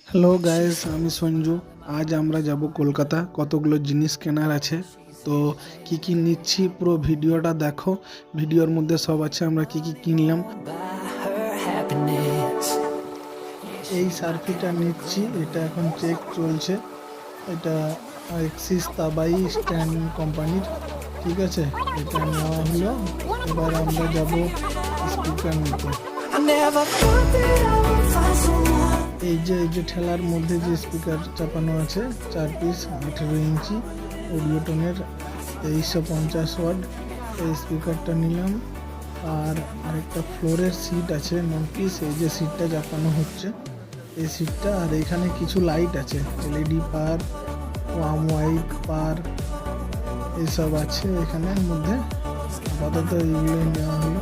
Hello guys, আমি সঞ্জু। আজ আমরা যাব কলকাতা। কতগুলো জিনিস কেনার আছে, তো কি কি নিচ্ছি পুরো ভিডিওটা দেখো। ভিডিওর মধ্যে সব আছে আমরা কি কি কিনলাম। এই সার্ফিটা নিচ্ছি, এটা এখন চেক চলছে। এটা এক্সিস তাবাই স্ট্যান্ড কোম্পানির, ঠিক আছে। এটা নেওয়া হলো। এবার আমরা যাব স্পিকার নিতে। এই যে ঠেলার মধ্যে যে স্পিকার চাপানো আছে 4 পিস 18 ইঞ্চি অডিওটনের 2350 ওয়াট, এই স্পিকারটা নিলাম। আর আরেকটা ফ্লোরের সিট আছে 9 পিস, এই যে সিটটা চাপানো হচ্ছে এই সিটটা। আর এখানে কিছু লাইট আছে, এলইডি পার, ওয়ার্ম হোয়াইট পার, এইসব আছে এখানের মধ্যে। আপাতত এইগুলো নেওয়া হলো।